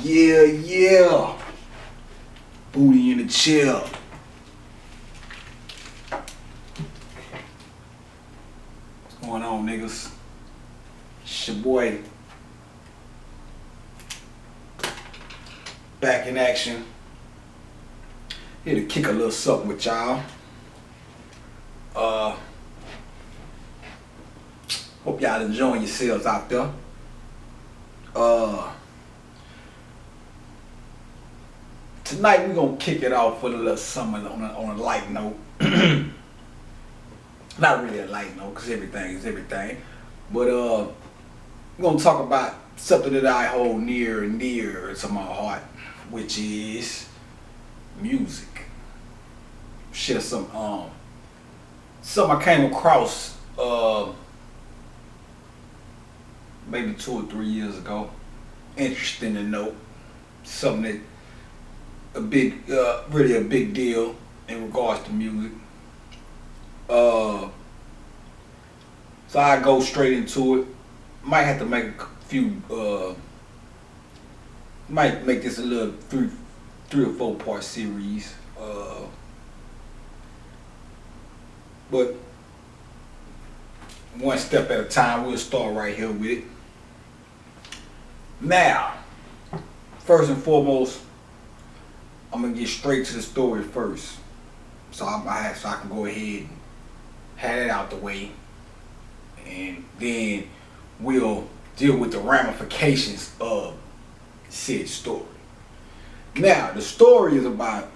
Yeah, yeah. Booty in the chair. What's going on, niggas? It's your boy. Back in action. Here to kick a little something with y'all. Hope y'all enjoying yourselves out there. Tonight we're gonna kick it off with a little something on a light note. Not really a light note, cause everything is everything. But we're gonna talk about something that I hold near and dear to my heart, which is music. Share something I came across maybe 2 or 3 years ago. Interesting to note. Something that really a big deal in regards to music. So I go straight into it. Might have to make a few. Might make this a little three or 4 part series. But one step at a time. We'll start right here with it. Now, first and foremost, I'm gonna get straight to the story first, so I can go ahead and have it out the way, and then we'll deal with the ramifications of said story. Now, the story is about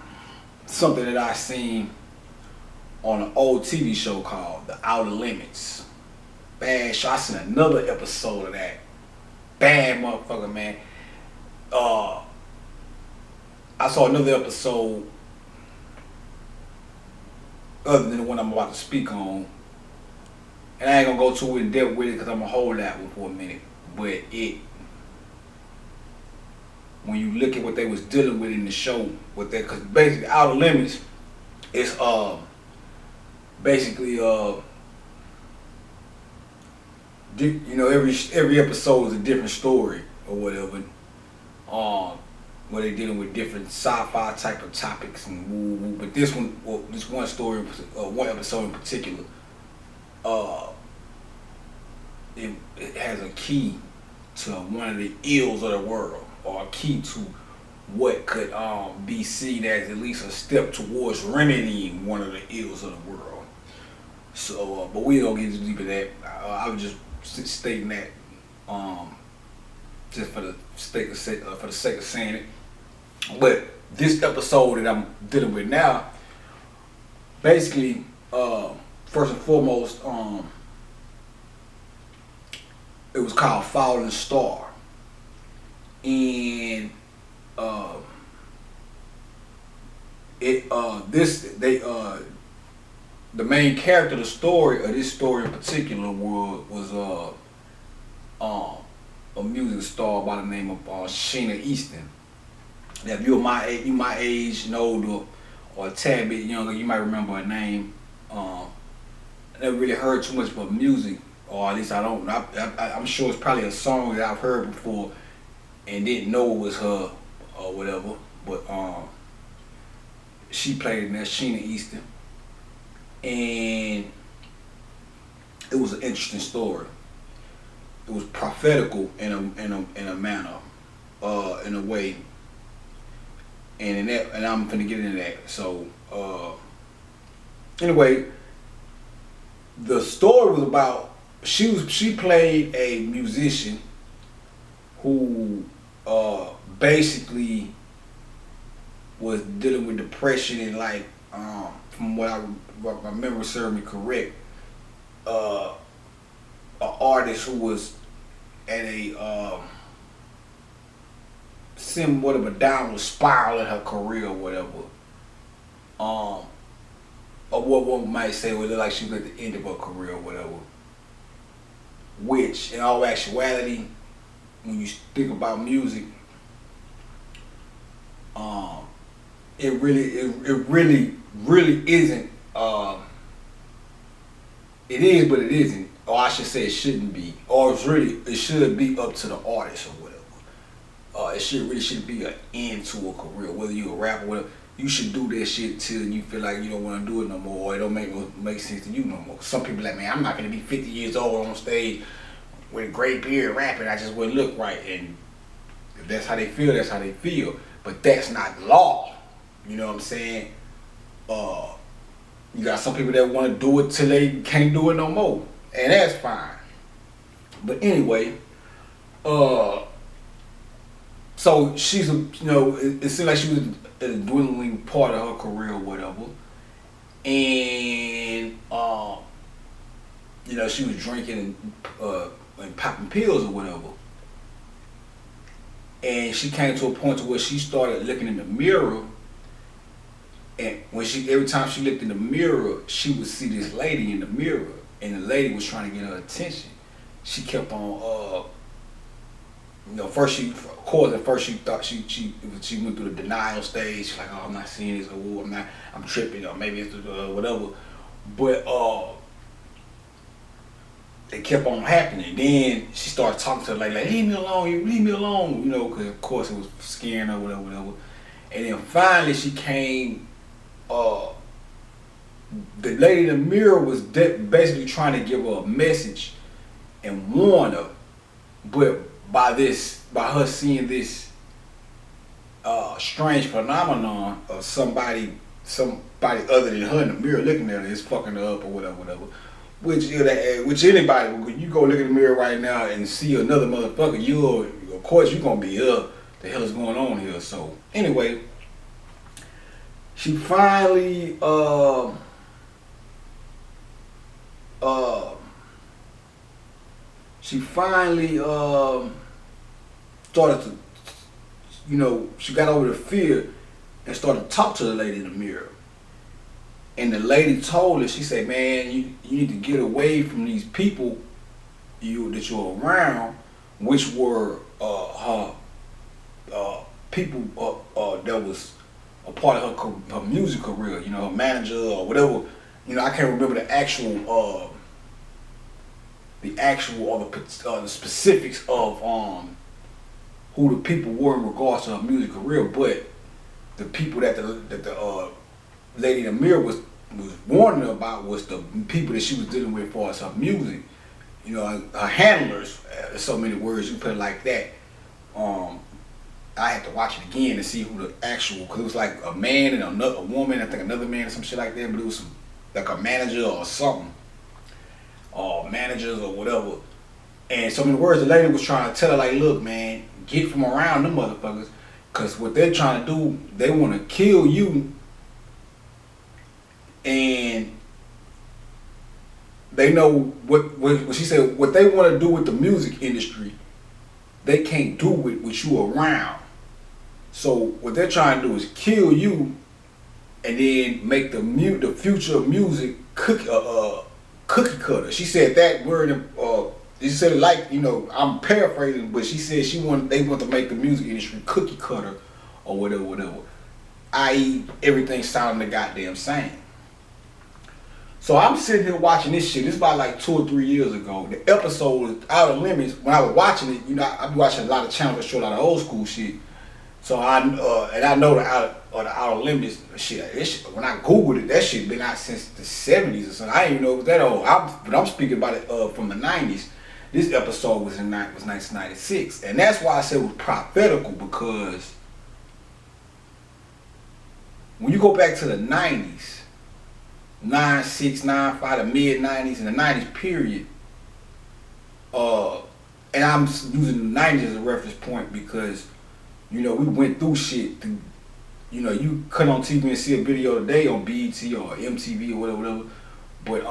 something that I seen on an old TV show called The Outer Limits. Bad show. I seen another episode of that. Bad motherfucker, man. I saw another episode other than the one I'm about to speak on, and I ain't gonna go too in depth with it because I'm gonna hold that one for a minute. But when you look at what they was dealing with in the show, because basically Outer Limits is basically every episode is a different story or whatever. Where they dealing with different sci-fi type of topics and woo. But this one episode in particular, it has a key to one of the ills of the world, or a key to what could be seen as at least a step towards remedying one of the ills of the world. So, but we don't get too deep in that. I was just stating that just for the sake of saying it. But this episode that I'm dealing with now, basically, first and foremost, it was called Falling Star, and the main character of the story, of this story in particular, was a music star by the name of Sheena Easton. Now, if you're my age, and older, or a tad bit younger, you might remember her name. I never really heard too much about music, or at least I don't. I'm sure it's probably a song that I've heard before and didn't know it was her or whatever. But she played in that, Sheena Easton, and it was an interesting story. It was prophetical in a manner, in a way. And I'm finna get into that. So, anyway, the story was about she played a musician who basically was dealing with depression and from what I remember serving me correct, an artist who was at a somewhat of a downward spiral in her career or whatever. Or what one might say was like she was at the end of her career or whatever. Which, in all actuality, when you think about music, it really isn't. It is, but it isn't. Or I should say, it shouldn't be. Or it should be up to the artist or whatever. it shit really should be an end to a career. Whether you a rapper, whatever, you should do that shit till you feel like you don't want to do it no more, or it don't make sense to you no more. Some people like, man, I'm not gonna be 50 years old on stage with a gray beard rapping. I just wouldn't look right. And if that's how they feel, that's how they feel. But that's not law. You know what I'm saying? You got some people that want to do it till they can't do it no more, and that's fine. But anyway, so she's it seemed like she was a dwindling part of her career or whatever, and she was drinking and popping pills or whatever, and she came to a point to where she started looking in the mirror. And every time she looked in the mirror, she would see this lady in the mirror, and the lady was trying to get her attention. She kept on, first she thought she went through the denial stage. She's like, oh, I'm not seeing this, or I'm tripping, or maybe it's whatever. But it kept on happening. Then she started talking to her like leave me alone, because of course it was scaring her, whatever. And then finally she came. The lady in the mirror was basically trying to give her a message and warn her, but by her seeing this strange phenomenon of somebody other than her in the mirror looking at her is fucking her up or whatever. Which anybody, when you go look in the mirror right now and see another motherfucker, of course you're gonna be the hell is going on here. So anyway. She finally started to, she got over the fear and started to talk to the lady in the mirror. And the lady told her, she said, man, you need to get away from these people that you're around, which were her people that was a part of her music career, her manager or whatever. I can't remember the actual or the specifics of who the people were in regards to her music career, but the people that the lady in the mirror was warning her about was the people that she was dealing with as far as her music. Her handlers. So many words, you put it like that. I had to watch it again to see who the actual, because it was like a man and a woman, I think another man or some shit like that, but it was like a manager or something, or managers or whatever. And so many words, the lady was trying to tell her, like, look, man, get from around them motherfuckers, because what they're trying to do, they want to kill you, and they know what she said, what they want to do with the music industry, they can't do it with you around. So what they're trying to do is kill you, and then make the future of music cookie cutter. She said that word. She said it like, I'm paraphrasing, but she said they want to make the music industry cookie cutter or whatever. I.e., everything sounding the goddamn same. So I'm sitting here watching this shit. This is about like 2 or 3 years ago. The episode Outer Limits. When I was watching it, I be watching a lot of channels that show a lot of old school shit. So I know the Outer Limits shit. When I googled it, that shit been out since the 70s or something. I didn't even know it was that old. But I'm speaking about it from the 90s. This episode was 1996, and that's why I said it was prophetical, because when you go back to the 90s, 96, 95, the mid 90s and the 90s period, and I'm using the 90s as a reference point because we went through shit. You cut on TV and see a video today on BET or MTV or whatever. But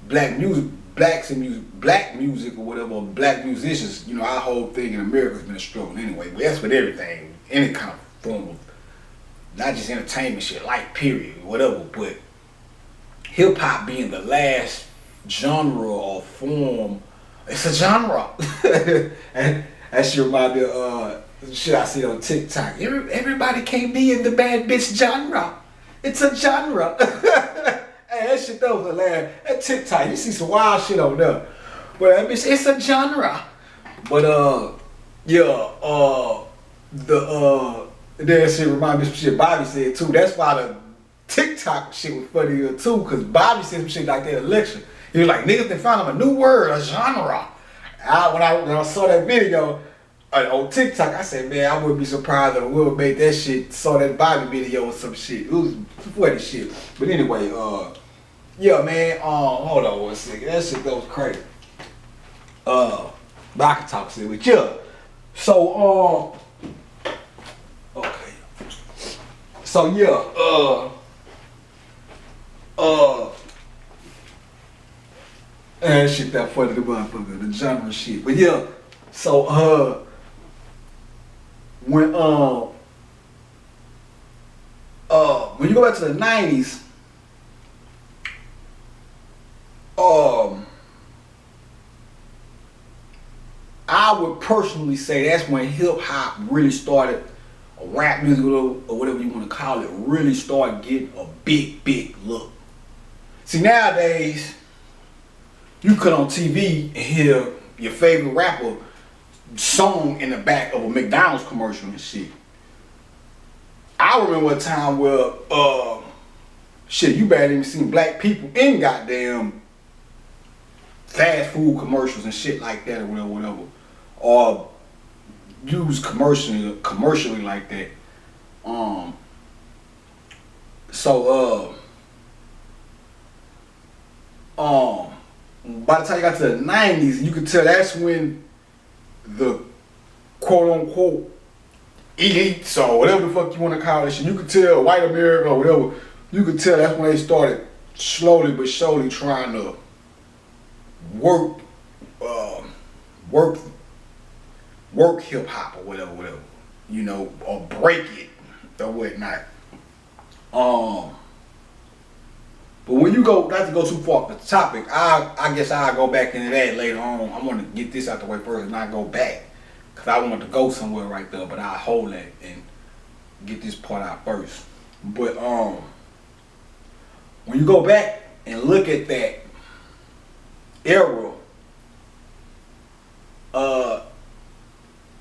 black music or whatever, black musicians, our whole thing in America has been a struggle anyway. But that's with everything, any kind of form of, not just entertainment shit, like period, whatever. But hip hop being the last genre or form, it's a genre. And that shit remind me of shit I see on TikTok. Everybody can't be in the bad bitch genre. It's a genre. Hey, that shit, that was hilarious. That TikTok, you see some wild shit on there. But it's a genre. But yeah, that shit remind me of some shit Bobby said too. That's why the TikTok shit was funnier too, cause Bobby said some shit like that election. He was like, niggas done found him a new word, a genre. When I saw that video on TikTok, I said, man, I wouldn't be surprised if Will made that shit, saw that Bobby video or some shit. It was funny shit. But anyway, yeah, man, hold on one second. That shit that was crazy. But I can talk shit with you. So, okay. So yeah, and shit that funny, the motherfucker, the genre shit. But yeah, so when you go back to the 90s, I would personally say that's when hip hop really started, or rap music or whatever you want to call it, really started getting a big look. See, nowadays, you cut on TV and hear your favorite rapper song in the back of a McDonald's commercial and shit. I remember a time where, shit, you barely even seen black people in goddamn fast food commercials and shit like that or whatever. Or used commercially like that. By the time you got to the 90s, you could tell that's when the quote unquote elites or whatever the fuck you want to call it shit, you could tell, white America or whatever, you could tell that's when they started slowly but surely trying to work hip hop or whatever, you know, or break it or whatnot. But when you go, not to go too far off the topic, I guess I'll go back into that later on. I want to get this out the way first and not go back, because I want to go somewhere right there, but I'll hold that and get this part out first. But when you go back and look at that era,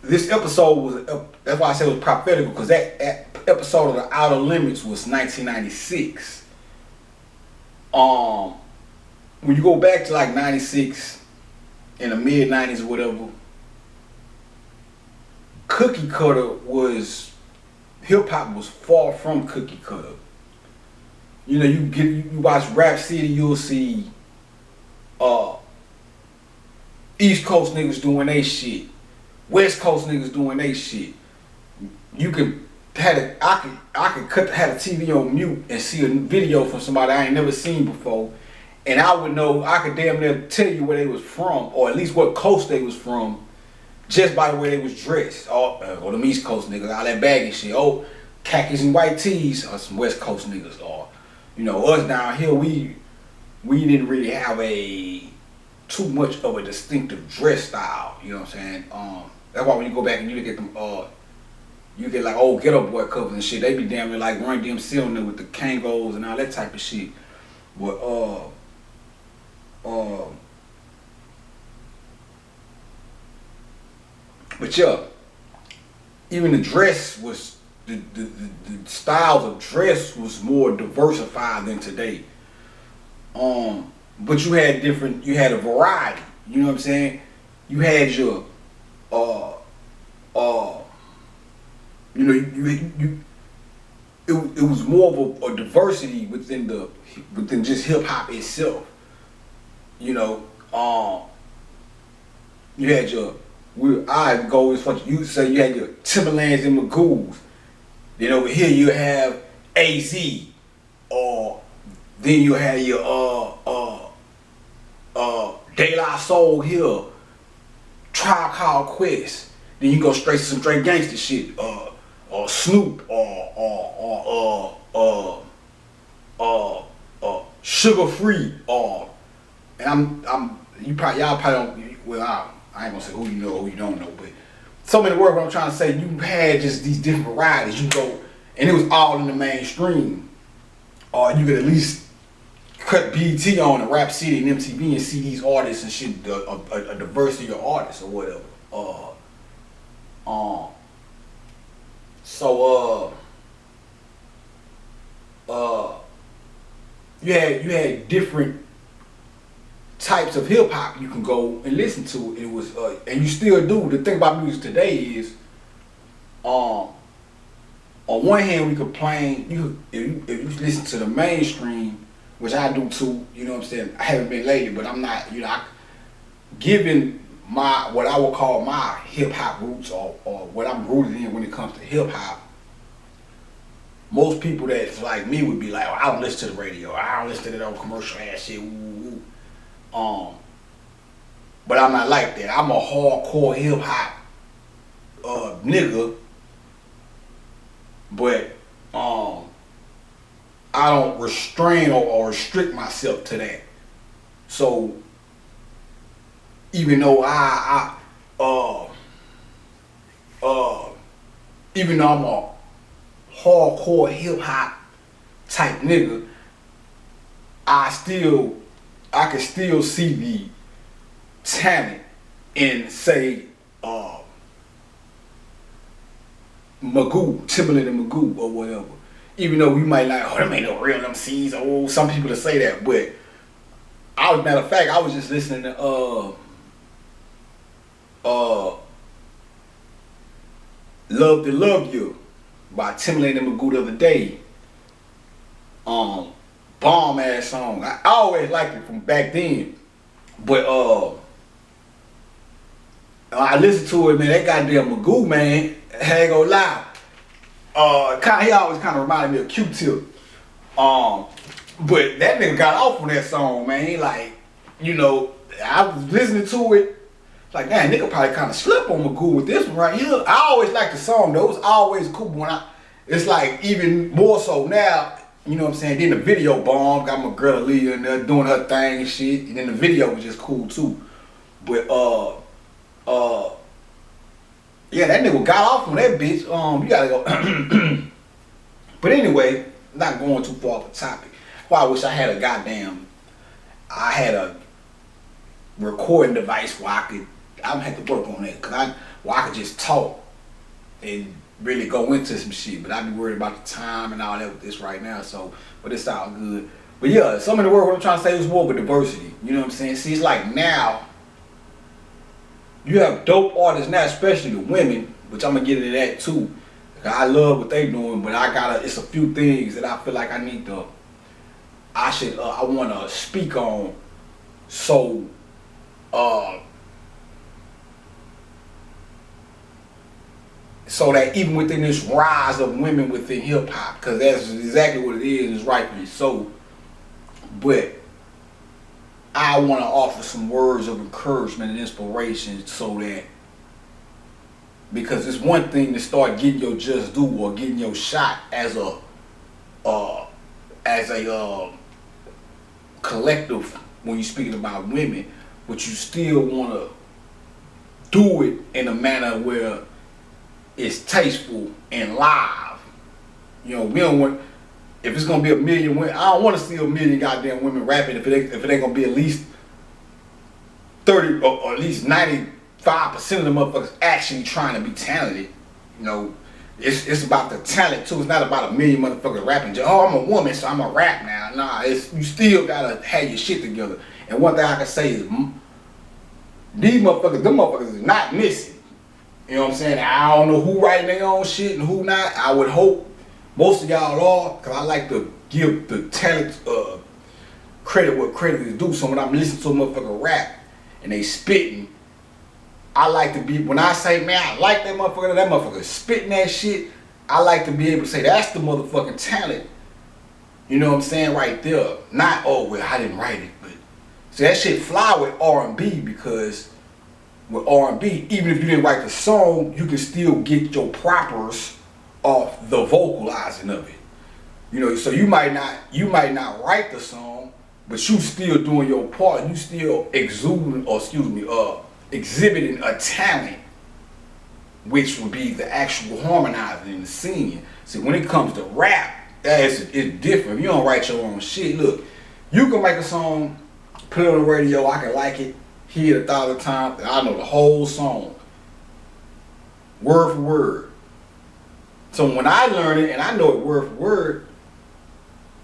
this episode was, that's why I said it was prophetical, because that episode of The Outer Limits was 1996. When you go back to like 96, in the mid 90s or whatever, cookie cutter was, hip hop was far from cookie cutter. You know, you watch Rap City, you'll see East Coast niggas doing they shit, West Coast niggas doing they shit. You could had I could had a TV on mute and see a video from somebody I ain't never seen before, and I would know, I could damn near tell you where they was from, or at least what coast they was from, just by the way they was dressed. Or them East Coast niggas, all that baggy shit. Oh, khakis and white tees, or some West Coast niggas. Or, you know, us down here, we didn't really have too much of a distinctive dress style. You know what I'm saying? That's why when you go back and you look at them, you get like old Ghetto Boy covers and shit. They be damn near like Run DMC on there with the Kangos and all that type of shit. But yeah, even the dress was, the styles of dress was more diversified than today. But you had a variety. You know what I'm saying? You had your you know, it was more of a diversity within just hip hop itself. You know, you had your, I go as far as you say, you had your Timberlands and Magoos. Then over here you have AZ, or then you have your De La Soul Hill, Tribe Called Quest. Then you go straight to some straight gangster shit, or Snoop, or Sugar Free, and y'all probably don't. Well, I ain't gonna say who you know or who you don't know, but so many words. What I'm trying to say, you had just these different varieties. You go, and it was all in the mainstream, or you could at least cut BT on and Rap City and MTV and see these artists and shit, a diversity of artists or whatever. Uh, um, so you had different types of hip hop you can go and listen to. It was and you still do. The thing about music today is, on one hand we complain if you listen to the mainstream, which I do too. You know what I'm saying? I haven't been lately, but I'm not. You know, given my what I would call my hip hop roots or what I'm rooted in when it comes to hip hop. Most people that's like me would be like, oh, I don't listen to the radio. I don't listen to that old commercial ass shit. Ooh, ooh. But I'm not like that. I'm a hardcore hip hop nigga. But I don't restrain or restrict myself to that. So even though even though I'm a hardcore hip hop type nigga, I can still see the talent in, say, Magoo, Timbaland and Magoo or whatever. Even though we might like, oh, them ain't no real MCs, or some people that say that, but matter of fact, I was just listening to Love to Love You by Timbaland and Magoo the other day. Bomb ass song. I always liked it from back then. But I listened to it, man. That goddamn Magoo, man, I ain't gonna lie. He always kind of reminded me of Q-Tip. But that nigga got off on that song, man. Like, you know, I was listening to it. Like, man, nigga probably kind of slipped on Magoo with this one right here. I always liked the song though. It was always cool when it's like even more so now. You know what I'm saying? Then the video bomb, got my girl Aaliyah in there doing her thing and shit. And then the video was just cool too. But yeah, that nigga got off on that bitch. You gotta go. But anyway, not going too far off the topic. Well, I wish I had a recording device where I'm gonna have to work on that, where I could just talk and really go into some shit, but I be worried about the time and all that with this right now. So, but it's all good. But yeah, some of the word what I'm trying to say is more of a diversity. You know what I'm saying? See, it's like now you have dope artists now, especially the women, which I'm gonna get into that too. I love what they doing, but it's a few things that I feel like I wanna speak on. So, so that even within this rise of women within hip hop, because that's exactly what it is, it's rightfully so. But I want to offer some words of encouragement and inspiration so that, because it's one thing to start getting your just due or getting your shot as a collective when you're speaking about women, but you still want to do it in a manner where it's tasteful and live. You know, we don't want, if it's gonna be a million women, I don't want to see a million goddamn women rapping if it ain't gonna be at least 30 or at least 95% of the motherfuckers actually trying to be talented. You know, it's about the talent too. It's not about a million motherfuckers rapping. Oh, I'm a woman, so I'm a rap now. Nah, you still gotta have your shit together. And one thing I can say is, these motherfuckers, them motherfuckers is not missing. You know what I'm saying? I don't know who writing their own shit and who not. I would hope most of y'all are, because I like to give the talent credit what credit is due. So when I'm listening to a motherfucker rap and they spitting, I like to be, when I say, man, I like that motherfucker spitting that shit, I like to be able to say, that's the motherfucking talent. You know what I'm saying? Right there. Not, oh, well, I didn't write it, but see, that shit fly with R&B, because with R&B, even if you didn't write the song, you can still get your propers off the vocalizing of it. You know, so you might not write the song, but you still doing your part. You still exhibiting a talent, which would be the actual harmonizing and the singing. See, when it comes to rap, it's different. If you don't write your own shit, look, you can make a song, put it on the radio, I can like it, hear it 1,000 times, and I know the whole song. word for word. So when I learn it and I know it word for word,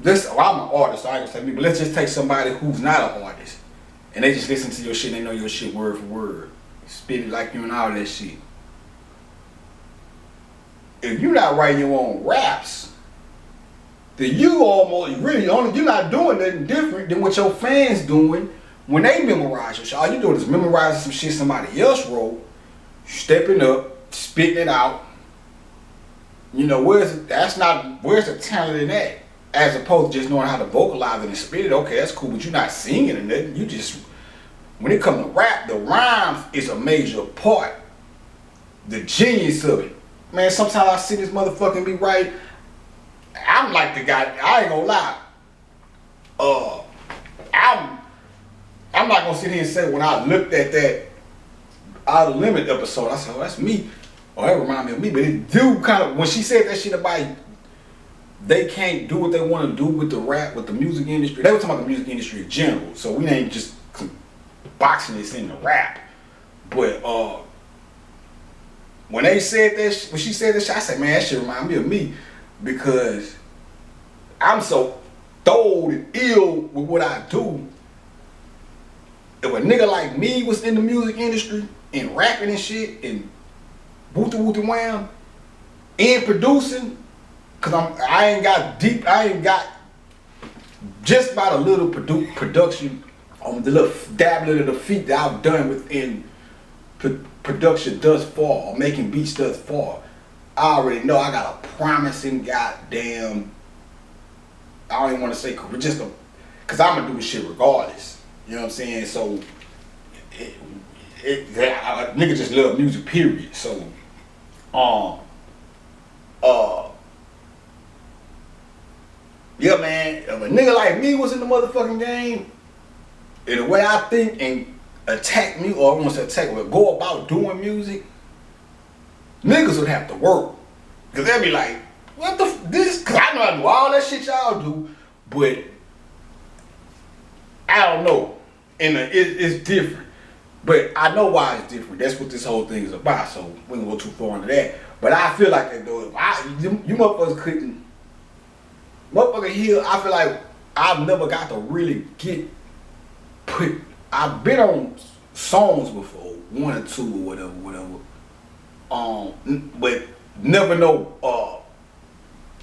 I'm an artist, so I ain't gonna say me, but let's just take somebody who's not an artist and they just listen to your shit and they know your shit word for word. Spit it like you and all that shit. If you're not writing your own raps, then you're not doing nothing different than what your fans doing when they memorize your shit. All you doing is memorizing some shit somebody else wrote, stepping up, spitting it out. You know, where's the talent in that? As opposed to just knowing how to vocalize it and spit it. Okay, that's cool, but you're not singing or nothing. You just, when it comes to rap, the rhymes is a major part. The genius of it. Man, sometimes I see this motherfucking be right. I'm like the guy, I ain't gonna lie. I'm not gonna sit here and say when I looked at that Out of Limit episode, I said, oh, that's me. Oh, that remind me of me. But it do kind of, when she said that shit about they can't do what they want to do with the rap, with the music industry. They were talking about the music industry in general. So we ain't just boxing this in the rap. But when they said that, when she said that shit, I said, man, that shit remind me of me. Because I'm so thrilled and ill with what I do. If a nigga like me was in the music industry and rapping and shit and wooty wham and producing, cause I ain't got just about a little production on the little dabbling of the feet that I've done within production thus far, or making beats thus far. I already know I got a promising goddamn, I don't even want to say career, cause I'm gonna do shit regardless. You know what I'm saying? So nigga just love music, period. So yeah, man, if a nigga like me was in the motherfucking game, and the way I think and attack me, or I want to say attack, but go about doing music, niggas would have to work. Cause they'd be like, what the this? Cause I know I do all that shit y'all do, but I don't know. And it's different. But I know why it's different. That's what this whole thing is about. So we don't go too far into that. But I feel like that though. If you motherfuckers couldn't, motherfucker here, I feel like I've never got to really I've been on songs before, 1 or 2 or whatever. But never no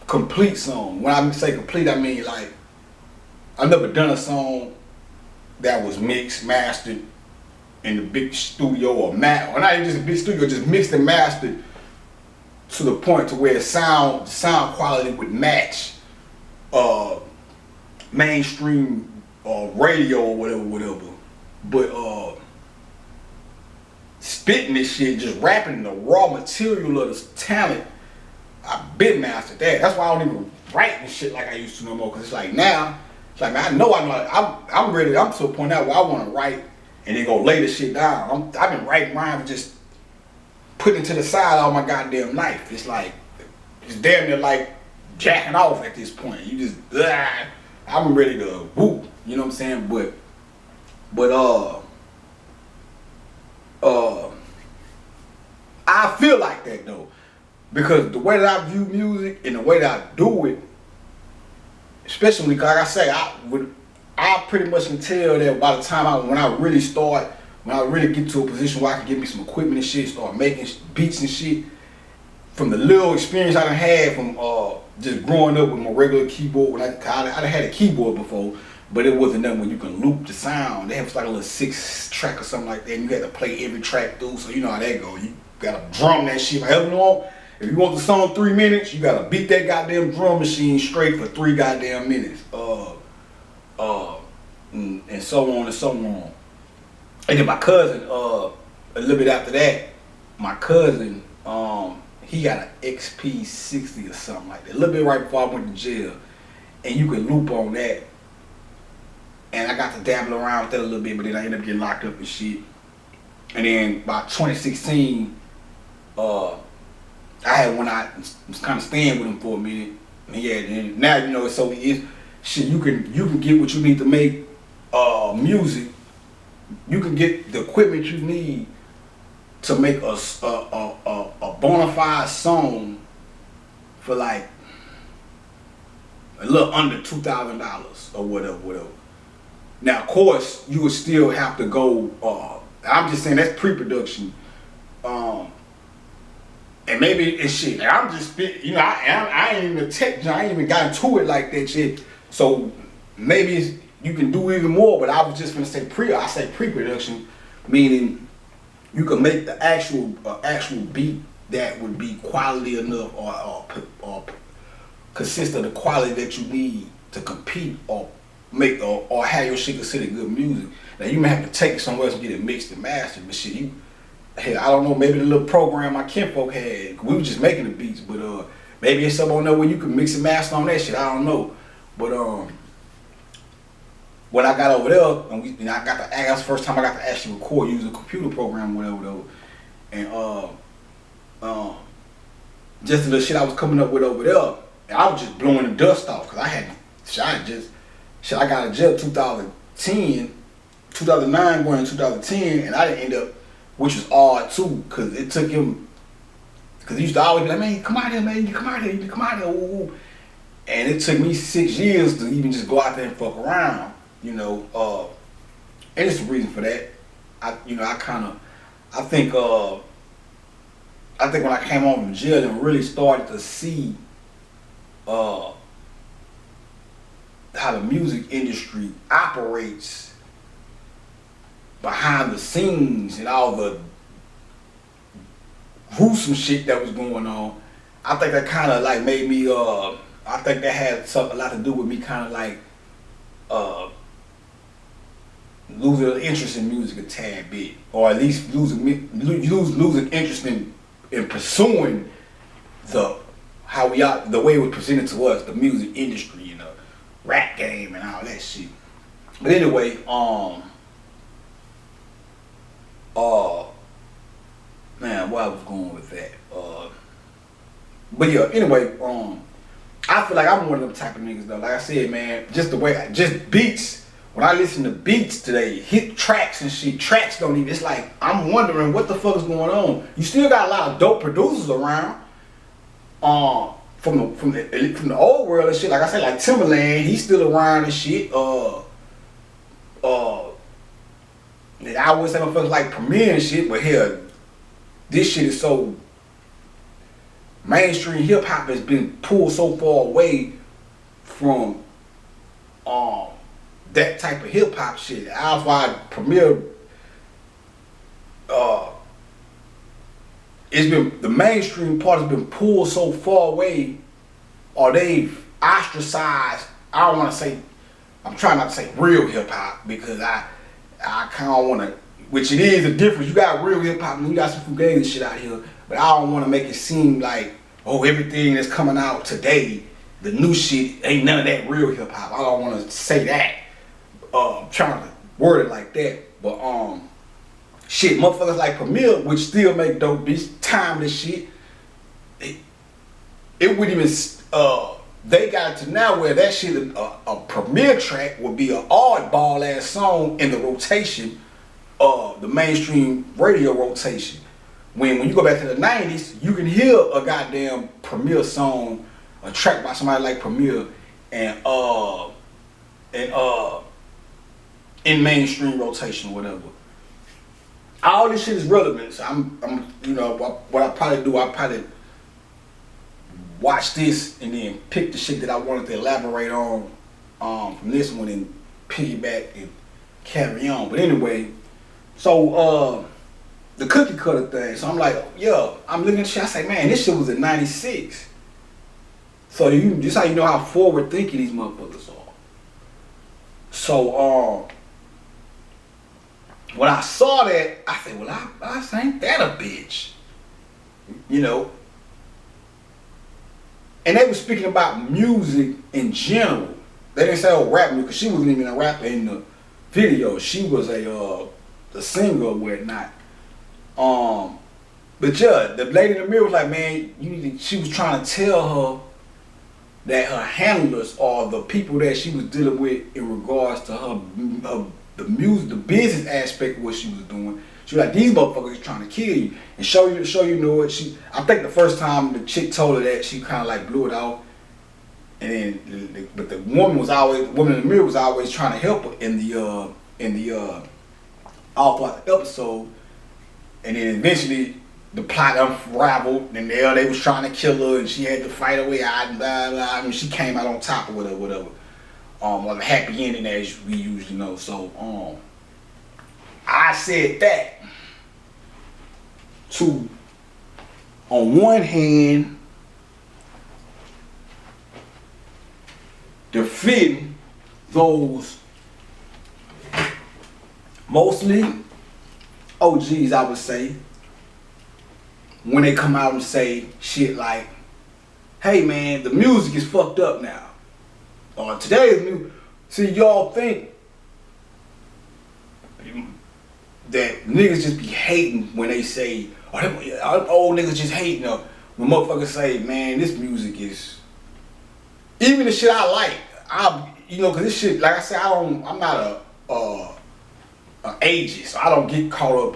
complete song. When I say complete, I mean like I've never done a song that was mixed, mastered in the big studio, or not even just a big studio, just mixed and mastered to the point to where sound quality would match mainstream radio or whatever. But spitting this shit, just rapping the raw material of this talent, I've been mastered that. That's why I don't even write this shit like I used to no more. Cause it's like now, it's like man, I know I'm ready. I'm to a point now where I want to write and then go lay this shit down. I've been writing rhymes and just putting to the side all my goddamn life. It's like it's damn near like jacking off at this point. You just I'm ready to whoop. You know what I'm saying? But I feel like that though, because the way that I view music and the way that I do it, especially like I say, I pretty much can tell that by the time when I really get to a position where I can get me some equipment and shit, start making beats and shit, from the little experience I done had from just growing up with my regular keyboard. When I done had a keyboard before, but it wasn't nothing when you can loop the sound. They have like a little 6-track or something like that, and you had to play every track through, so you know how that go. You gotta drum that shit however long. If you want the song 3 minutes, you gotta beat that goddamn drum machine straight for 3 goddamn minutes. And so on and so on. And then my cousin, a little bit after that, my cousin, he got an XP60 or something like that. A little bit right before I went to jail. And you could loop on that. And I got to dabble around with that a little bit, but then I ended up getting locked up and shit. And then by 2016, I had one I was kind of staying with him for a minute. And now you know it's so easy. Shit, you can get what you need to make music. You can get the equipment you need to make a bona fide song for like a little under $2,000 or whatever. Now, of course, you would still have to go. I'm just saying that's pre-production, and maybe it's shit. I'm just, I ain't even a tech. I ain't even got into it like that shit. So maybe you can do even more. But I was just gonna say pre-production, meaning you can make the actual beat that would be quality enough or consist of the quality that you need to compete or make or have your shit considered good music. Now you may have to take it somewhere else and get it mixed and mastered, but shit, I don't know, maybe the little program my kinfolk had, we were just making the beats, but maybe it's something on there where you can mix and master on that shit, I don't know. But when I got over there, and I got that was the first time I got to actually record using a computer program or whatever, and just the little shit I was coming up with over there, and I was just blowing the dust off, cause I got a jail 2009 going into 2010, and I didn't end up, which was odd too, cause it took him, cause he used to always be like, man, come out here, man, you come out here, ooh. And it took me 6 years to even just go out there and fuck around, and it's the reason for that. I think when I came home from jail and really started to see how the music industry operates behind the scenes and all the gruesome shit that was going on, I think that kind of like made me, I think that had a lot to do with me kind of like losing interest in music a tad bit, or at least losing interest in pursuing the way it was presented to us, the music industry, rap game and all that shit. But anyway, man, where I was going with that. But yeah, anyway, I feel like I'm one of them type of niggas though. Like I said, man, just beats. When I listen to beats today, hit tracks and shit, tracks don't even, it's like, I'm wondering what the fuck is going on. You still got a lot of dope producers around, from the old world and shit. Like I said, like Timbaland, he's still around and shit. I would say motherfuckers like Premier and shit, but hell, this shit is so, mainstream hip hop has been pulled so far away from that type of hip hop shit. That's why Premier, it's been, the mainstream part has been pulled so far away, or they've ostracized. I don't want to say, I'm trying not to say real hip hop, because I kind of want to, which it is a difference. You got real hip hop and you got some fugazi shit out here, but I don't want to make it seem like, oh, everything that's coming out today, the new shit, ain't none of that real hip hop. I don't want to say that. I'm trying to word it like that, but shit, motherfuckers like Premier, which still make dope beats, timeless shit. It wouldn't even, they got it to now where that shit, a Premier track would be an oddball ass song in the rotation of the mainstream radio rotation. When you go back to the 90s, you can hear a goddamn Premier song, a track by somebody like Premier, and in mainstream rotation, whatever. All this shit is relevant. So I'm what I probably do, I probably watch this and then pick the shit that I wanted to elaborate on from this one and piggyback and carry on. But anyway, so the cookie cutter thing. So I'm like, yo, I'm looking at shit. I say, man, this shit was in '96. So this how you know how forward thinking these motherfuckers are. So when I saw that, I said, well, I ain't that a bitch, And they were speaking about music in general. They didn't say, oh, rap music, because she wasn't even a rapper in the video. She was a singer or whatnot. But yeah, the lady in the mirror was like, man, she was trying to tell her that her handlers or the people that she was dealing with in regards to her the music, the business aspect of what she was doing, She was like, these motherfuckers trying to kill you. And show you know what I think the first time the chick told her that, she kind of like blew it off. And then, but the woman in the mirror was always trying to help her in the all throughout the episode. And then eventually the plot unraveled, and they was trying to kill her, and she had to fight her way out, and blah blah. I mean, she came out on top or whatever. Or a happy ending as we usually know. So I said that to, on one hand, defend those mostly OGs, I would say, when they come out and say shit like, hey man, the music is fucked up now. Or today's new, see, y'all think that niggas just be hating when they say, oh, them old niggas just hating, or when motherfuckers say, man, this music is, even the shit I like, cause this shit, like I said, I'm not a ageist, so I don't get caught up,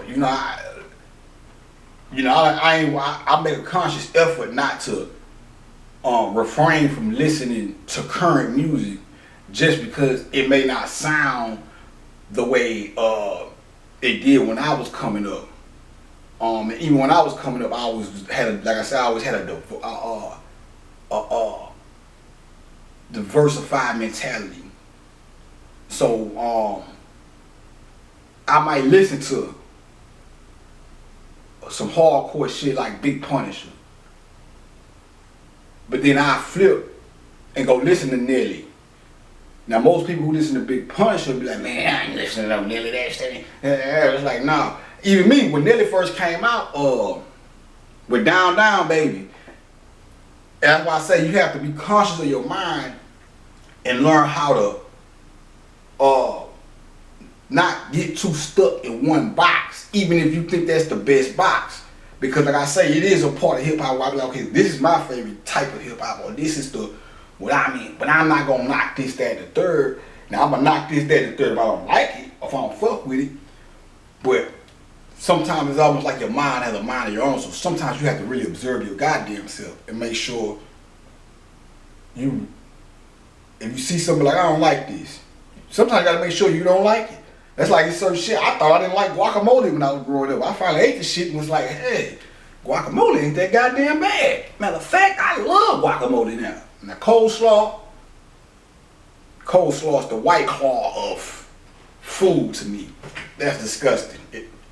I make a conscious effort not to refrain from listening to current music just because it may not sound the way it did when I was coming up. And even when I was coming up, I always had a diversified mentality. So I might listen to some hardcore shit like Big Punisher, but then I flip and go listen to Nelly. Now most people who listen to Big Punisher be like, man, I ain't listening to no Nelly, that shit. It's like, nah. Even me, when Nelly first came out, with Down Down Baby, that's why I say you have to be conscious of your mind and learn how to not get too stuck in one box, even if you think that's the best box. Because like I say, it is a part of hip hop where I be like, okay, this is my favorite type of hip hop, or this is what I mean. But I'm not gonna knock this, that, and the third. Now I'm gonna knock this, that, and the third if I don't like it, or if I don't fuck with it. But sometimes it's almost like your mind has a mind of your own. So sometimes you have to really observe your goddamn self and make sure if you see something like, I don't like this, sometimes you gotta make sure you don't like it. That's like this certain shit. I thought I didn't like guacamole when I was growing up. I finally ate the shit and was like, hey, guacamole ain't that goddamn bad. Matter of fact, I love guacamole now. Now coleslaw's the White Claw of food to me. That's disgusting.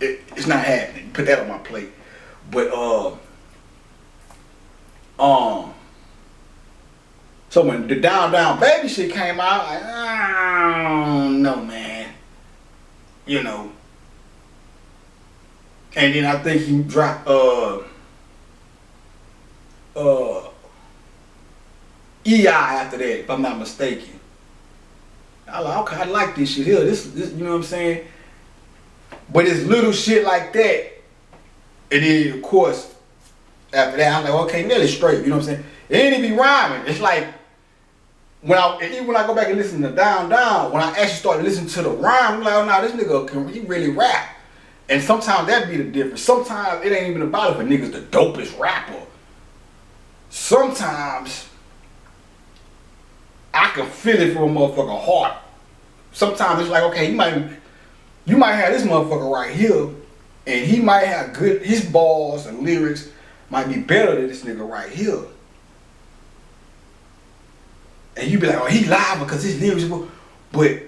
It's not happening. Put that on my plate. But so when the Down Down Baby shit came out, I don't know, man. And then I think he dropped EI after that, if I'm not mistaken. I like, okay, I like this shit here. This, you know what I'm saying? But it's little shit like that. And then of course, after that, I'm like, okay, Nelly straight, you know what I'm saying? It ain't even be rhyming. It's like even when I go back and listen to Down Down, when I actually started listening to the rhyme, I'm like, oh no, this nigga he really rap. And sometimes that be the difference. Sometimes it ain't even about if a nigga's the dopest rapper. Sometimes I can feel it from a motherfucker's heart. Sometimes it's like, okay, you might have this motherfucker right here, and he might have his balls and lyrics might be better than this nigga right here. And you be like, oh, he live because his lyrics, but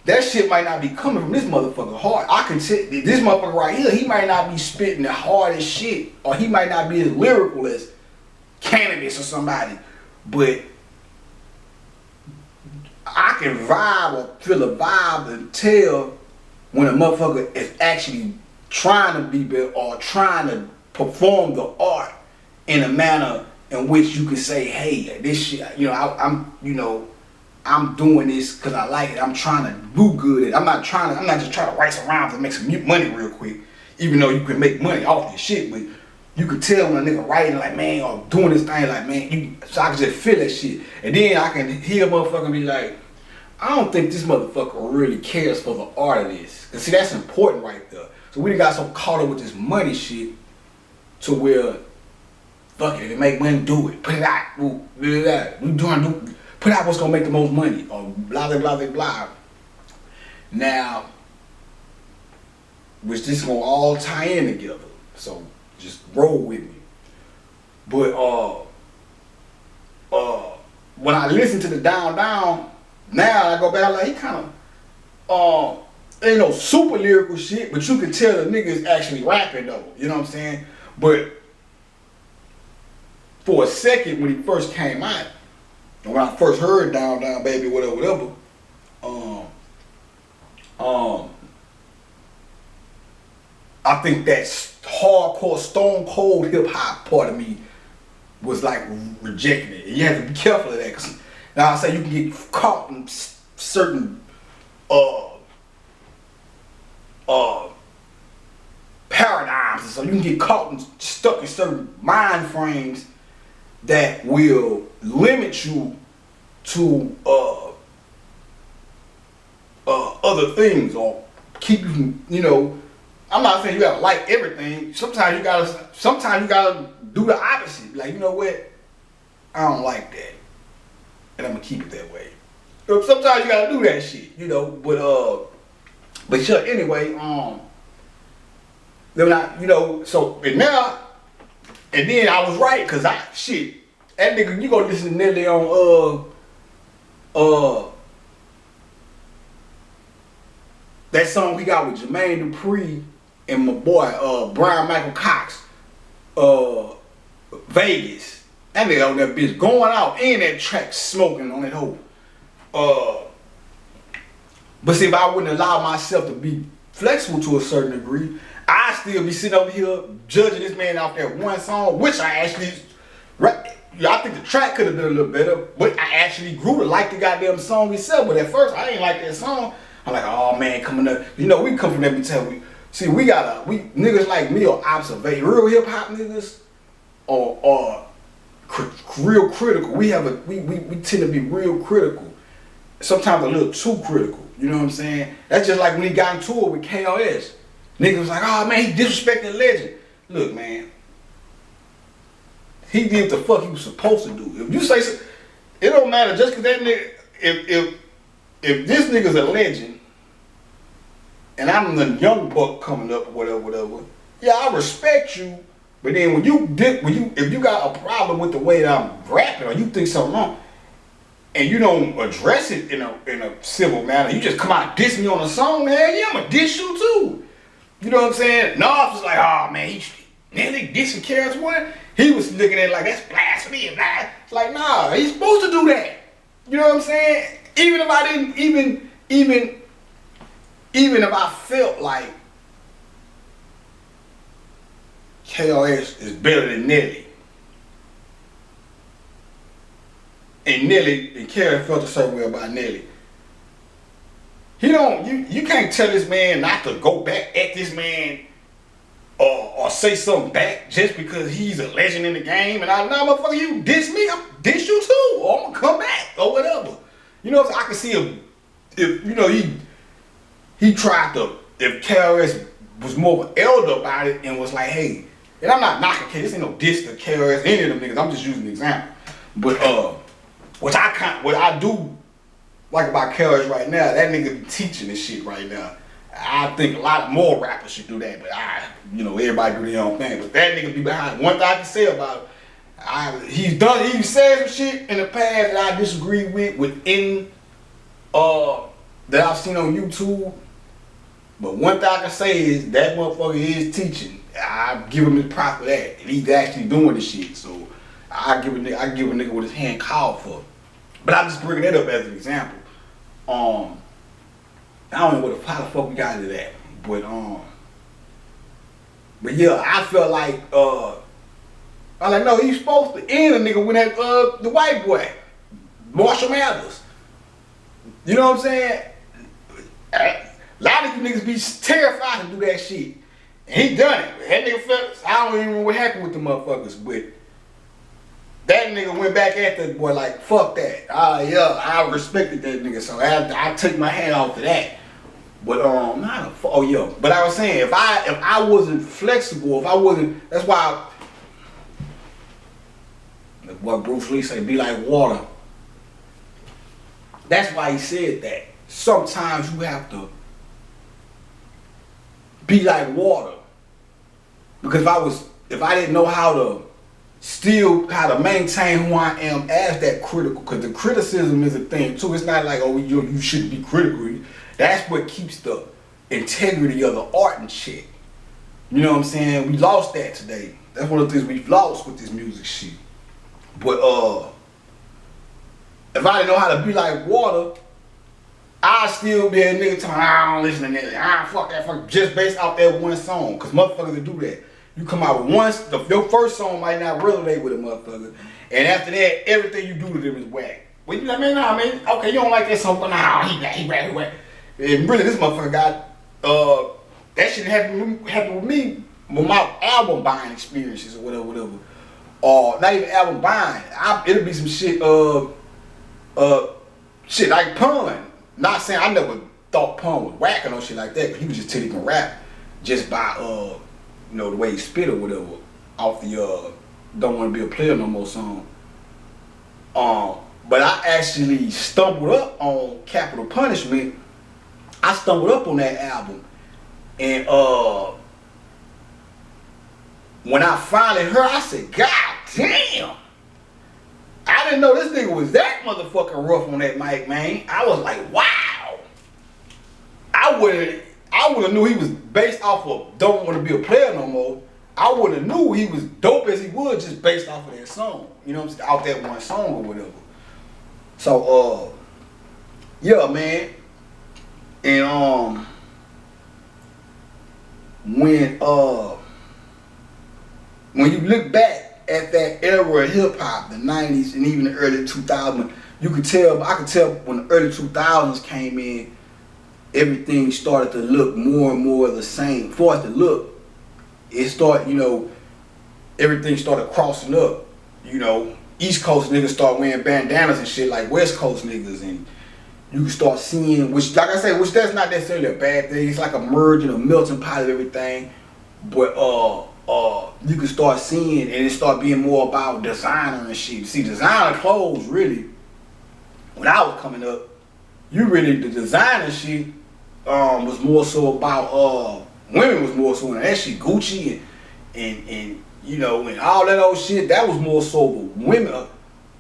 that shit might not be coming from this motherfucker heart. I can tell this motherfucker right here, he might not be spitting the hardest shit, or he might not be as lyrical as Cannabis or somebody, but I can vibe or feel a vibe and tell when a motherfucker is actually trying to be better or trying to perform the art in a manner in which you can say, hey, this shit, I'm doing this because I like it. I'm trying to do good. I'm not just trying to write some rhymes and make some money real quick, even though you can make money off this shit, but you can tell when a nigga writing like, man, or doing this thing like, man, so I can just feel that shit. And then I can hear a motherfucker be like, I don't think this motherfucker really cares for the art of this. And see, that's important right there. So we done got so caught up with this money shit to where, fuck it, if it make money, do it. Put it out. Put out what's gonna make the most money. Or blah, blah, blah, blah, blah. Now, which this is gonna all tie in together. So just roll with me. But when I listen to the Down Down, now I go back like he kind of ain't no super lyrical shit, but you can tell the nigga is actually rapping though. You know what I'm saying? But for a second when he first came out, and when I first heard Down Down Baby, whatever, I think that hardcore stone cold hip hop part of me was like rejecting it. And you have to be careful of that. Cause now I say you can get caught in certain paradigms, and so you can get caught and stuck in certain mind frames that will limit you to other things or keep you from, you know. I'm not saying you gotta like everything. Sometimes you gotta do the opposite. Like, you know what? I don't like that, and I'm gonna keep it that way. Sometimes you gotta do that shit, you know. But sure. Anyway, then you know. So and now, and then I was right, cause that nigga, you gonna listen to Nelly on that song he got with Jermaine Dupri and my boy Brian Michael Cox, Vegas. That nigga on that bitch going out and that track smoking on that hoe. But see, if I wouldn't allow myself to be flexible to a certain degree, I'd still be sitting over here judging this man off that one song, which I actually, I think the track could have been a little better, but I actually grew to like the goddamn song itself. But at first, I didn't like that song. I'm like, oh man, coming up. You know, we come from that mentality. See, we niggas like me are observate. Real hip hop niggas are real critical. We tend to be real critical. Sometimes a little too critical. You know what I'm saying? That's just like when he got into it with KRS. Niggas was like, oh man, he disrespected Legend. Look, man. He did what the fuck he was supposed to do. If you say so, it don't matter just cause that nigga, if this nigga's a legend, and I'm the young buck coming up or whatever, yeah, I respect you. But then if you got a problem with the way that I'm rapping or you think something wrong, and you don't address it in a civil manner, you just come out and diss me on a song, hell yeah, I'ma diss you too. You know what I'm saying? Nas was like, oh man, Nelly dissing KRS-One. He was looking at it like that's blasphemy and that. It's like, nah, he's supposed to do that. You know what I'm saying? Even if I didn't, even if I felt like KRS is better than Nelly, and KRS felt a certain way about Nelly, you can't tell this man not to go back at this man or say something back just because he's a legend in the game. And motherfucker, you diss me, I'm diss you too, or I'm gonna come back or whatever. You know, so I can see if you know he tried to, if KRS was more of an elder about it and was like, hey, and I'm not knocking KRS, this ain't no diss to KRS, any of them niggas, I'm just using an example. But what I do like about KRS right now, that nigga be teaching this shit right now. I think a lot more rappers should do that, but everybody do their own thing. But that nigga be behind. One thing I can say about it, he said some shit in the past that I disagree within that I've seen on YouTube. But one thing I can say is that motherfucker is teaching. I give him his props for that. And he's actually doing this shit. So I give a nigga with his hand called for. But I'm just bringing that up as an example. I don't know how the fuck we got into that. But yeah, I felt like I'm like, no, he's supposed to end a nigga when that the white boy, Marshall Mathers. You know what I'm saying? A lot of you niggas be terrified to do that shit. And he done it. That nigga felt, I don't even know what happened with the motherfuckers, but that nigga went back at that boy like, fuck that. Yeah, I respected that nigga, so I take my hand off of that. But oh yeah. But I was saying if I wasn't flexible, if I wasn't, that's why what Bruce Lee said, be like water. That's why he said that. Sometimes you have to be like water. Because if I didn't know how to maintain who I am as that critical, because the criticism is a thing too. It's not like, oh, you shouldn't be critical. That's what keeps the integrity of the art and shit. You know what I'm saying? We lost that today. That's one of the things we've lost with this music shit. But if I didn't know how to be like water, I'd still be a nigga talking, I don't listen to niggas. Fuck that, just based off that one song. Cause motherfuckers will do that. You come out with your first song might not resonate with a motherfucker. And after that, everything you do to them is whack. Well, you know what I mean? Okay, you don't like that song, but nah, he whack. And really, this motherfucker got, that shit happened with me with my album buying experiences or whatever. Or not even album buying. It'll be some shit, shit like Pun. Not saying I never thought Pun was whack or no shit like that, because he was just till he can rap just by, you know, the way he spit or whatever, off the Don't Want to Be a Player No More song. But I actually stumbled up on Capital Punishment. I stumbled up on that album. And when I finally heard, I said, God damn. I didn't know this nigga was that motherfucking rough on that mic, man. I was like, wow. I would have knew he was based off of Don't Want to Be a Player No More. I would have knew he was dope as he was just based off of that song. You know what I'm saying? Off that one song or whatever. So, yeah, man. And, when you look back at that era of hip hop, the 90s and even the early 2000s, I could tell when the early 2000s came in, everything started to look more and more the same. For us to look, it started, you know, everything started crossing up. You know, East Coast niggas start wearing bandanas and shit like West Coast niggas, and you can start seeing, which, like I said, which that's not necessarily a bad thing. It's like a merge and a melting pot of everything. But you can start seeing, and it start being more about designer and shit. See, designer clothes really, when I was coming up, the designer shit was more so about women was more so in that shit, Gucci and you know, and all that old shit. That was more so women.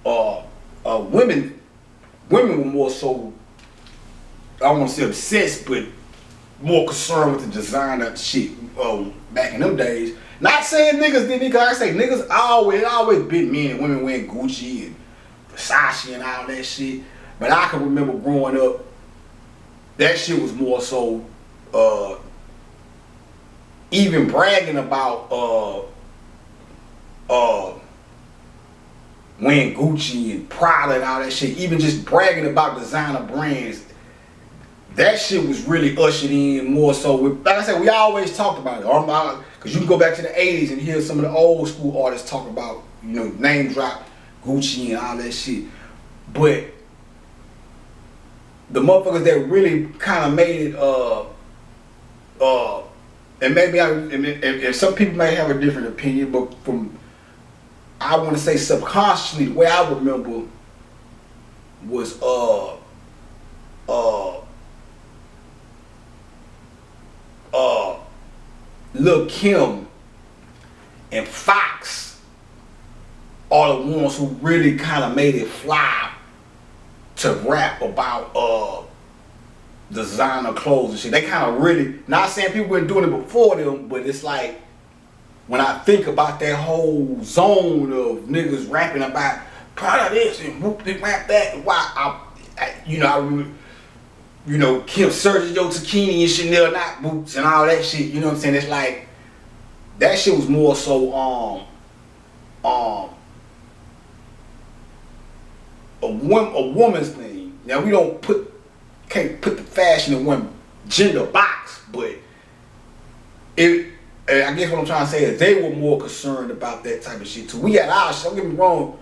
Women were more so, I don't want to say obsessed, but more concerned with the designer shit back in them days. Not saying niggas didn't, because I say niggas always been men and women wearing Gucci and Versace and all that shit. But I can remember growing up, that shit was more so even bragging about wearing Gucci and Prada and all that shit, even just bragging about designer brands. That shit was really ushered in more so with, like I said, we always talked about it. Because you can go back to the 80s and hear some of the old school artists talk about, you know, name drop Gucci and all that shit. But the motherfuckers that really kind of made it, and maybe and some people may have a different opinion, but from, I want to say subconsciously, the way I remember was Lil' Kim and Fox are the ones who really kind of made it fly to rap about designer clothes and shit. They kind of really, not saying people weren't doing it before them, but it's like, when I think about that whole zone of niggas rapping about Prada this and whoop they rap that, why you know, Kim Sergio Tacchini and Chanel Not boots and all that shit, you know what I'm saying? It's like, that shit was more so a woman's thing. Now we can't put the fashion in one gender box, but I guess what I'm trying to say is they were more concerned about that type of shit too. We had our shit, don't get me wrong,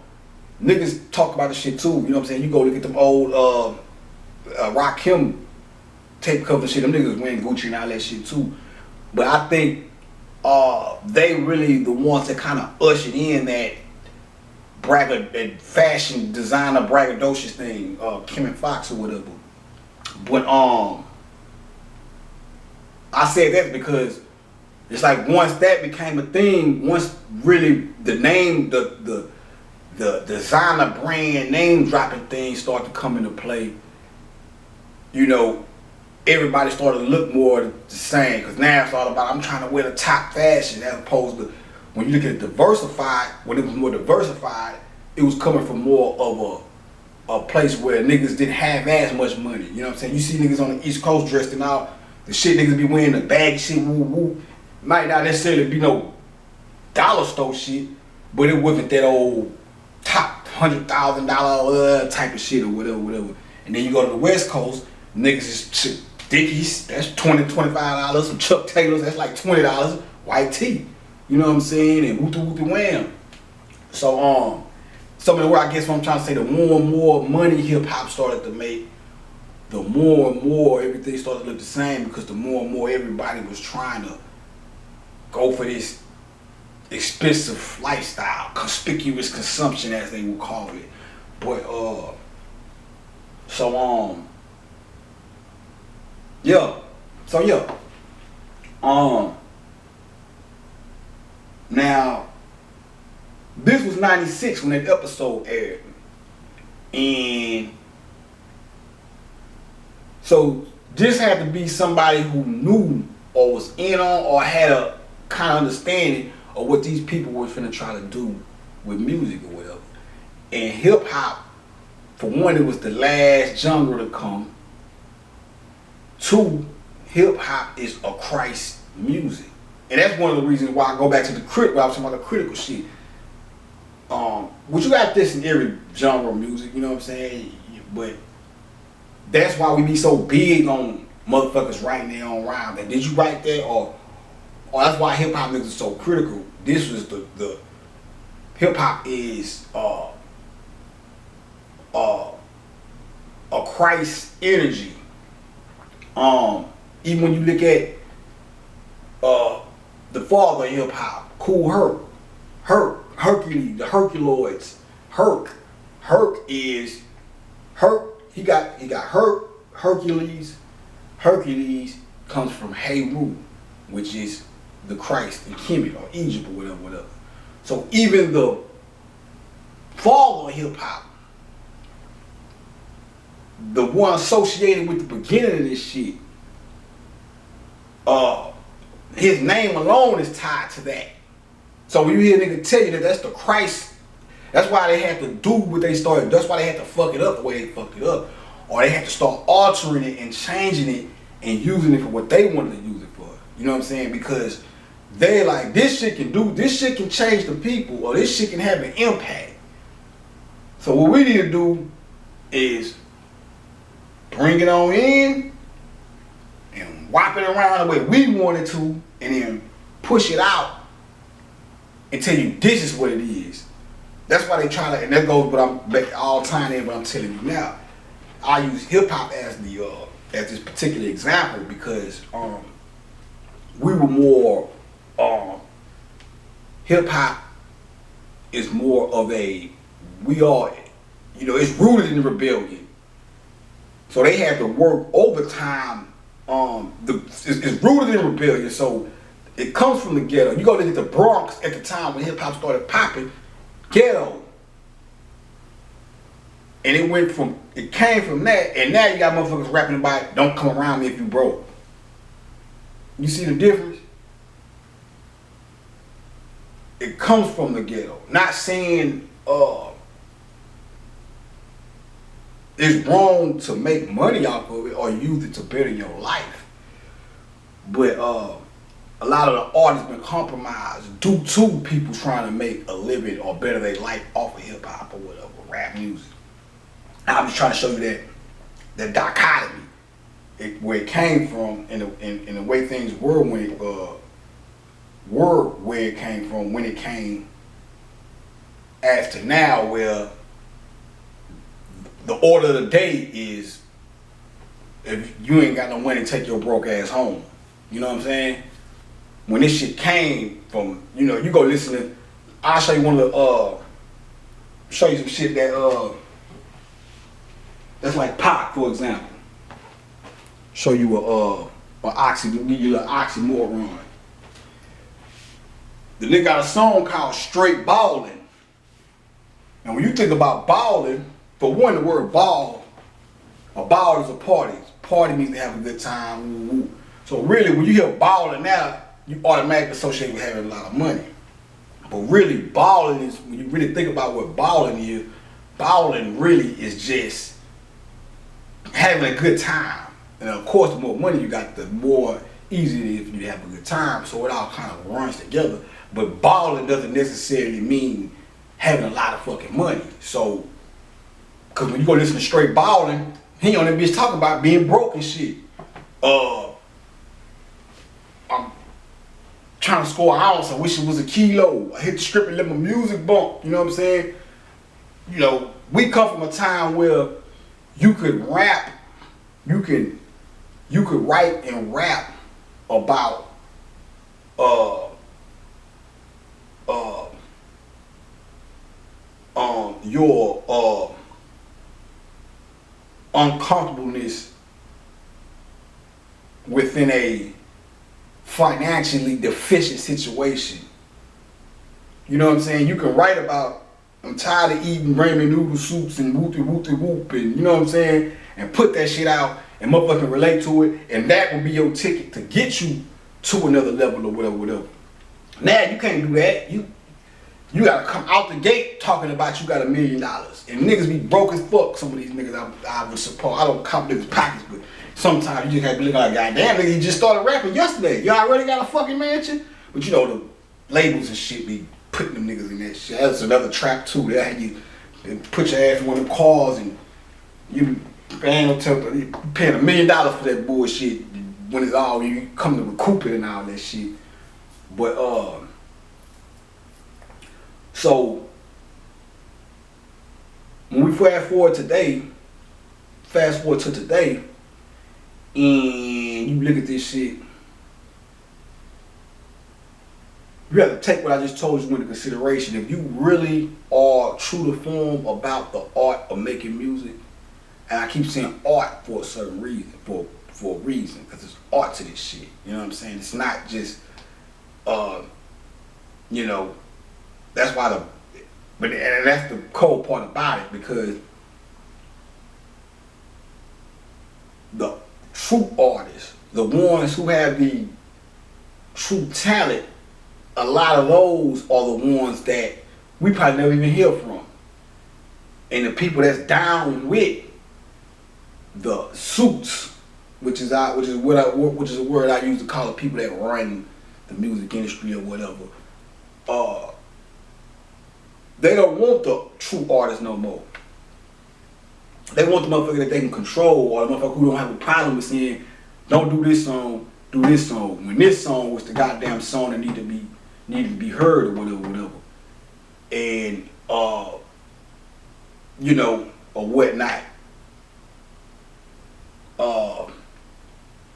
niggas talk about the shit too, you know what I'm saying? You go look at them old Rakim tape cover shit. Them niggas wearing Gucci and all that shit too. But I think they really the ones that kind of ushered in that that fashion designer braggadocious thing, Kim and Fox or whatever. But I said that because it's like once that became a thing, once really the name, the designer brand name dropping things started to come into play, you know, everybody started to look more the same. Because now it's all about I'm trying to wear the top fashion, as opposed to when you look at it diversified, when it was more diversified, it was coming from more of a place where niggas didn't have as much money. You know what I'm saying? You see niggas on the East Coast dressed in all the shit niggas be wearing, the baggy shit, woo woo. Might not necessarily be no dollar store shit, but it wasn't that old top $100,000 type of shit or whatever. And then you go to the West Coast, niggas is Dickies, that's $20, $25. Some Chuck Taylors, that's like $20. White tee, you know what I'm saying? And woo wham. So some of the word I guess what I'm trying to say, the more and more money hip hop started to make, the more and more everything started to look the same, because the more and more everybody was trying to go for this expensive lifestyle, conspicuous consumption as they would call it. But now this was 96 when that episode aired, and so this had to be somebody who knew or was in on or had a kind of understanding of what these people were finna try to do with music or whatever. And hip hop, for one, it was the last genre to come. Two, hip hop is a Christ music, and that's one of the reasons why I go back to the I was talking about the critical shit. Which you got this in every genre of music, you know what I'm saying? But that's why we be so big on motherfuckers writing their own rhymes. And did you write that, or that's why hip hop niggas are so critical. This was the hip hop is a Christ energy. Even when you look at the father of hip hop, Kool Hercules, the Herculoids, Herc is he got Hercules. Hercules comes from Heru, which is the Christ in Kemet or Egypt or whatever. So even the father of hip hop, the one associated with the beginning of this shit, his name alone is tied to that. So when you hear a nigga tell you that that's the Christ, that's why they had to do what they started. That's why they had to fuck it up the way they fucked it up. Or they had to start altering it and changing it and using it for what they wanted to use it for. You know what I'm saying? Because they like, this shit can change the people, or this shit can have an impact. So what we need to do is bring it on in and whop it around the way we want it to, and then push it out and tell you this is what it is. That's why they try to, and that goes, but I'm all tying in what I'm telling you now. I use hip hop as this particular example because we were more hip hop is more of a, we are, you know, it's rooted in the rebellion. So they had to work overtime. It's rooted in rebellion, so it comes from the ghetto. You go look at the Bronx at the time when hip hop started popping, ghetto. And it came from that, and now you got motherfuckers rapping about, don't come around me if you broke. You see the difference? It comes from the ghetto. Not saying it's wrong to make money off of it or use it to better your life. But a lot of the artists been compromised due to people trying to make a living or better their life off of hip hop or whatever, rap music. I'm just trying to show you that dichotomy, where it came from, and the way things were when it where it came from when it came, as to now where the order of the day is if you ain't got no money to take your broke ass home. You know what I'm saying? When this shit came from, you know, you go listen to, I'll show you one of the, show you some shit that, that's like Pac, for example. Show you give you an oxymoron. The nigga got a song called Straight Ballin'. And when you think about ballin', for one, the word ball, a ball is a party. Party means to have a good time. Woo, woo. So really, when you hear ballin' now, you automatically associate with having a lot of money. But really, ballin' is, when you really think about what ballin' really is just having a good time. And of course, the more money you got, the more easy it is for you to have a good time. So it all kind of runs together. But balling doesn't necessarily mean having a lot of fucking money. So, cause when you go listen to Straight Ballin', he on that bitch talking about being broke and shit. I'm trying to score an ounce, I wish it was a kilo. I hit the strip and let my music bump, you know what I'm saying? You know, we come from a time where you could rap, you could write and rap about your uncomfortableness within a financially deficient situation. You know what I'm saying? You can write about, I'm tired of eating ramen noodle soups and whoop and you know what I'm saying? And put that shit out and motherfucking relate to it, and that will be your ticket to get you to another level or whatever. Now you can't do that. You gotta come out the gate talking about you got $1 million. And niggas be broke as fuck. Some of these niggas I would support. I don't count niggas' pockets, but sometimes you just have to look like, goddamn nigga, you just started rapping yesterday. You already got a fucking mansion? But you know the labels and shit be putting them niggas in that shit. That's another trap too. They had you put your ass in one of them cars and you paying $1 million for that bullshit when it's all you come to recoup it and all that shit. But so when we fast forward to today, and you look at this shit, you have to take what I just told you into consideration. If you really are true to form about the art of making music, and I keep saying art for a certain reason, for a reason, because there's art to this shit. You know what I'm saying? It's not just, you know, that's why but that's the cold part about it, because the true artists, the ones who have the true talent, a lot of those are the ones that we probably never even hear from. And the people that's down with the suits, which is a word I use to call the people that run the music industry or whatever. They don't want the true artists no more. They want the motherfucker that they can control, or the motherfucker who don't have a problem with saying, don't do this song, do this song. When this song was the goddamn song that needed to be heard or whatever. And you know, or whatnot.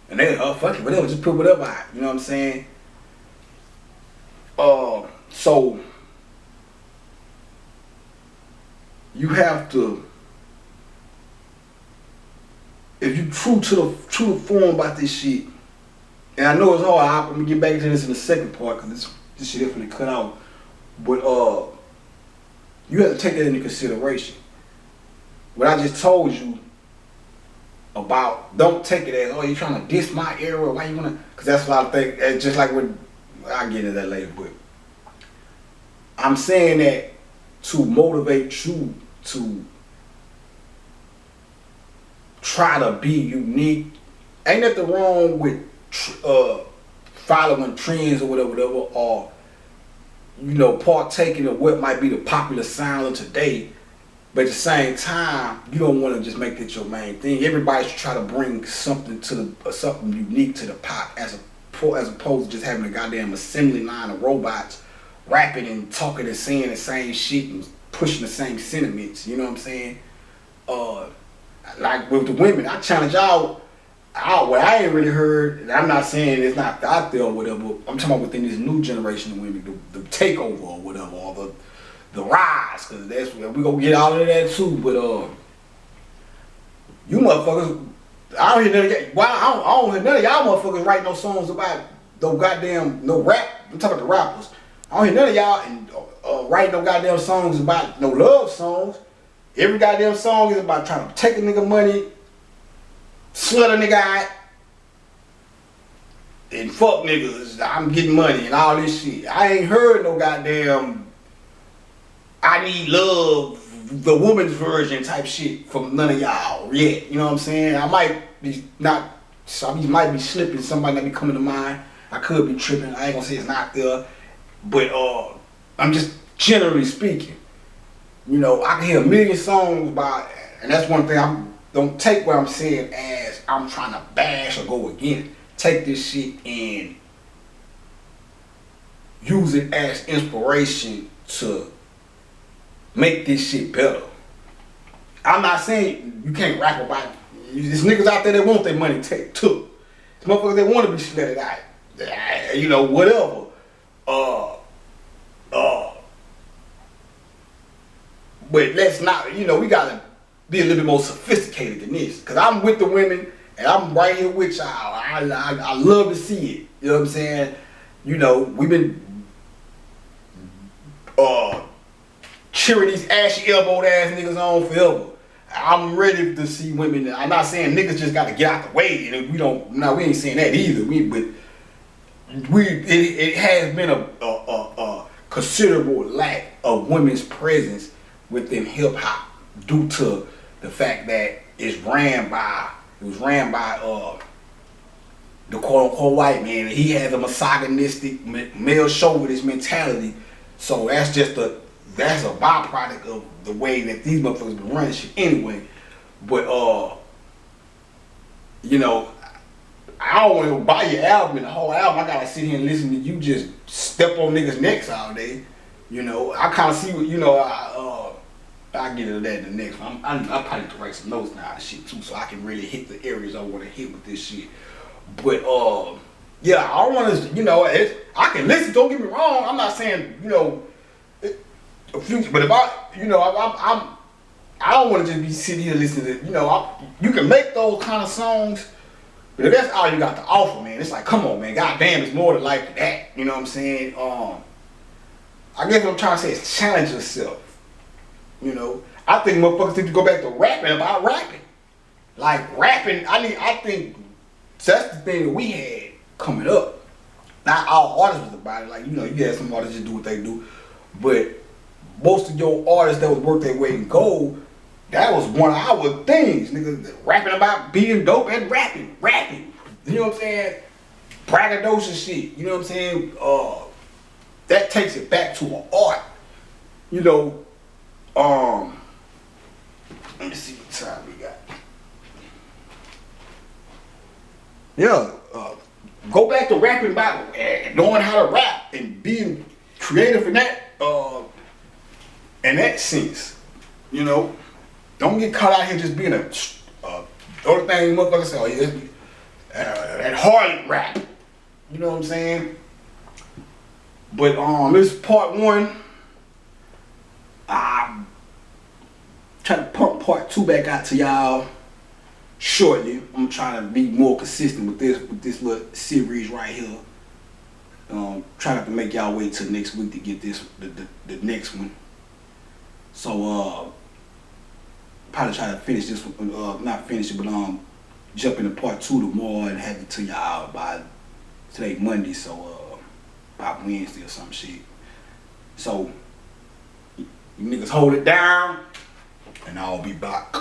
And they fuck it, whatever, just put whatever out. You know what I'm saying? So you have to, if you true to the form about this shit, and I know it's hard, I'm gonna get back into this in the second part because this shit definitely cut out. But you have to take that into consideration. What I just told you about, don't take it as, oh, you're trying to diss my era, why you wanna, because that's what I think, it's just like when, I'll get into that later, but I'm saying that to motivate you to try to be unique. Ain't nothing wrong with following trends or whatever, or you know, partaking of what might be the popular sound of today. But at the same time, you don't want to just make that your main thing. Everybody should try to bring something to something unique to the pop, as opposed to just having a goddamn assembly line of robots rapping and talking and saying the same shit and pushing the same sentiments. You know what I'm saying? Like with the women, I challenge y'all. I ain't really heard, and I'm not saying it's not out there or whatever, I'm talking about within this new generation of women, the takeover or whatever, or the rise, because that's we gonna get all of that too. But you motherfuckers, I don't hear none of y'all. Well, I don't hear none of y'all motherfuckers write no songs about no rap. I'm talking about the rappers. I don't hear none of y'all and write no goddamn songs about no love songs. Every goddamn song is about trying to take a nigga money, slut a nigga out, and fuck niggas. I'm getting money and all this shit. I ain't heard no goddamn I need love, the woman's version type shit from none of y'all yet. You know what I'm saying? I might be might be slipping. Somebody might be coming to mind. I could be tripping. I ain't gonna say it's not there, but I'm just generally speaking. You know, I can hear a million songs by, and that's one thing. Don't take what I'm saying as I'm trying to bash or go against. Take this shit and use it as inspiration to make this shit better. I'm not saying you can't rap about it. There's niggas out there that want their money took. There's motherfuckers that want to be slutted out. You know, whatever. But let's not, you know, we gotta be a little bit more sophisticated than this. Cause I'm with the women and I'm right here with y'all. I love to see it. You know what I'm saying? You know, we've been cheering these ashy elbowed ass niggas on forever. I'm ready to see women. I'm not saying niggas just gotta get out the way, and we ain't saying that either. It has been a considerable lack of women's presence within hip hop due to the fact that it was ran by the quote unquote white man, and he has a misogynistic male chauvinist mentality. So that's a byproduct of the way that these motherfuckers been running shit anyway. But you know, I don't want to buy your album and the whole album. I gotta sit here and listen to you just step on niggas' necks all day. You know, I kind of see what, you know, I'll get into that in the next one. I probably need to write some notes now and shit too, so I can really hit the areas I want to hit with this shit. But yeah, I don't want to, you know, I can listen. Don't get me wrong. I'm not saying, you know, but if I don't want to just be sitting here listening to, you know, you can make those kind of songs, but if that's all you got to offer, man, it's like, come on, man, goddamn, it's more to life than that. You know what I'm saying? I guess what I'm trying to say is challenge yourself. You know, I think motherfuckers need to go back to rapping about rapping. Like rapping, I think that's the thing that we had coming up. Not all artists was about it. Like, you know, you had some artists just do what they do, but most of your artists that was worth their weight in gold, that was one of our things, niggas rapping about being dope and rapping. You know what I'm saying? Braggadocious shit. You know what I'm saying? That takes it back to an art. You know, let me see what time we got. Yeah, go back to rapping about knowing how to rap and being creative in that sense. You know, don't get caught out here just being the only thing motherfuckers say, oh yeah, that hard rap. You know what I'm saying? But this is part one. I'm trying to pump part two back out to y'all shortly. I'm trying to be more consistent with this little series right here. Try not to make y'all wait till next week to get the next one. So probably try to finish this one, not finish it, but jump into part two tomorrow and have it to y'all by today Monday, so by Wednesday or some shit. So you niggas hold it down and I'll be back.